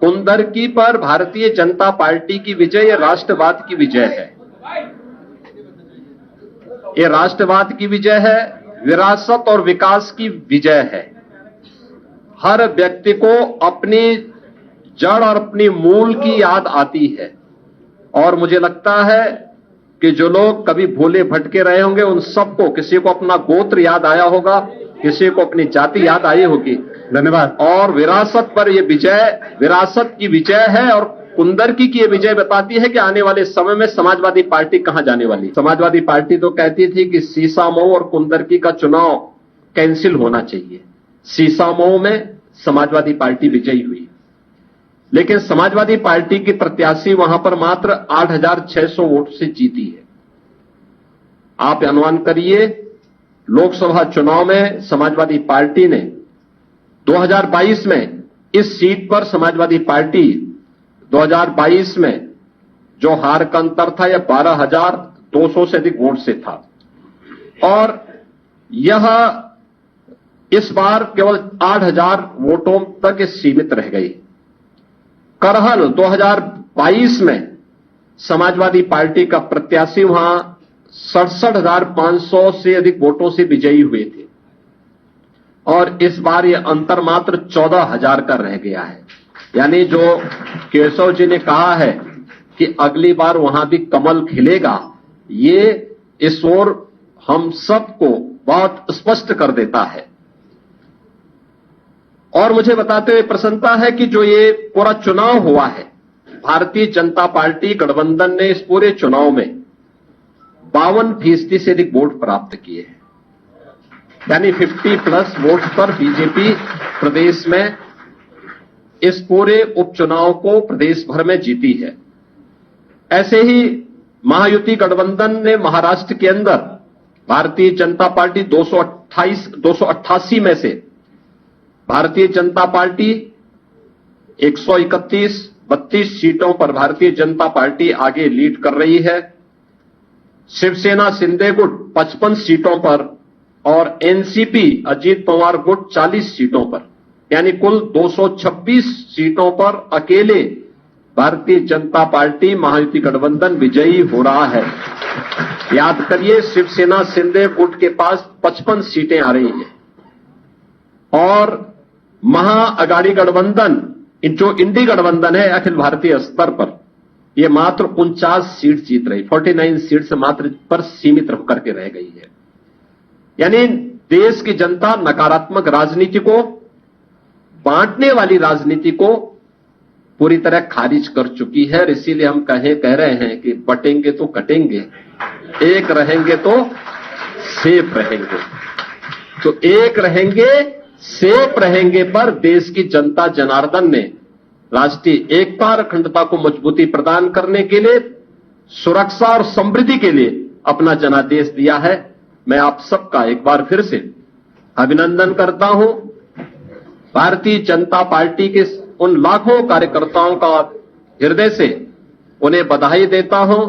कुंदरकी पर भारतीय जनता पार्टी की विजय ये राष्ट्रवाद की विजय है। ये राष्ट्रवाद की विजय है, विरासत और विकास की विजय है। हर व्यक्ति को अपनी जड़ और अपनी मूल की याद आती है और मुझे लगता है कि जो लोग कभी भूले भटके रहे होंगे उन सबको, किसी को अपना गोत्र याद आया होगा, किसी को अपनी जाति याद आई होगी। धन्यवाद। और विरासत पर यह विजय विरासत की विजय है और कुंदरकी की यह विजय बताती है कि आने वाले समय में समाजवादी पार्टी कहां जाने वाली। समाजवादी पार्टी तो कहती थी कि सीसामऊ और कुंदरकी का चुनाव कैंसिल होना चाहिए। सीसामऊ में समाजवादी पार्टी विजयी हुई, लेकिन समाजवादी पार्टी की प्रत्याशी वहां पर मात्र 8,600 वोट से जीती है। आप अनुमान करिए, लोकसभा चुनाव में समाजवादी पार्टी ने 2022 में इस सीट पर समाजवादी पार्टी 2022 में जो हार का अंतर था यह 12,200 से अधिक वोट से था और यह इस बार केवल 8,000 वोटों तक सीमित रह गई। करहल 2022 में समाजवादी पार्टी का प्रत्याशी वहां 67,500 से अधिक वोटों से विजयी हुए थे और इस बार यह अंतर मात्र 14,000 का रह गया है। यानी जो केशव जी ने कहा है कि अगली बार वहां भी कमल खिलेगा, ये इस ओर हम सबको बहुत स्पष्ट कर देता है। और मुझे बताते हुए प्रसन्नता है कि जो ये पूरा चुनाव हुआ है, भारतीय जनता पार्टी गठबंधन ने इस पूरे चुनाव में 52% से अधिक वोट प्राप्त किए हैं। यानी 50+ वोट पर बीजेपी प्रदेश में इस पूरे उपचुनाव को प्रदेश भर में जीती है। ऐसे ही महायुति गठबंधन ने महाराष्ट्र के अंदर भारतीय जनता पार्टी 288 में से भारतीय जनता पार्टी 131-32 सीटों पर भारतीय जनता पार्टी आगे लीड कर रही है। शिवसेना शिंदे गुट 55 सीटों पर और एनसीपी अजीत पवार गुट 40 सीटों पर, यानी कुल 226 सीटों पर अकेले भारतीय जनता पार्टी महायुति गठबंधन विजयी हो रहा है। याद करिए, शिवसेना शिंदे गुट के पास 55 सीटें आ रही हैं और महाअगाड़ी गठबंधन, जो इंडी गठबंधन है अखिल भारतीय स्तर पर, यह मात्र 49 सीट जीत रही, 49 सीट से मात्र पर सीमित होकर के रह गई है। यानी देश की जनता नकारात्मक राजनीति को, बांटने वाली राजनीति को पूरी तरह खारिज कर चुकी है। इसीलिए हम कह रहे हैं कि बटेंगे तो कटेंगे, एक रहेंगे तो सेफ रहेंगे। तो एक रहेंगे सेफ रहेंगे पर देश की जनता जनार्दन ने राष्ट्रीय एकता और अखंडता को मजबूती प्रदान करने के लिए, सुरक्षा और समृद्धि के लिए अपना जनादेश दिया है। मैं आप सबका एक बार फिर से अभिनंदन करता हूं। भारतीय जनता पार्टी के उन लाखों कार्यकर्ताओं का हृदय से उन्हें बधाई देता हूं।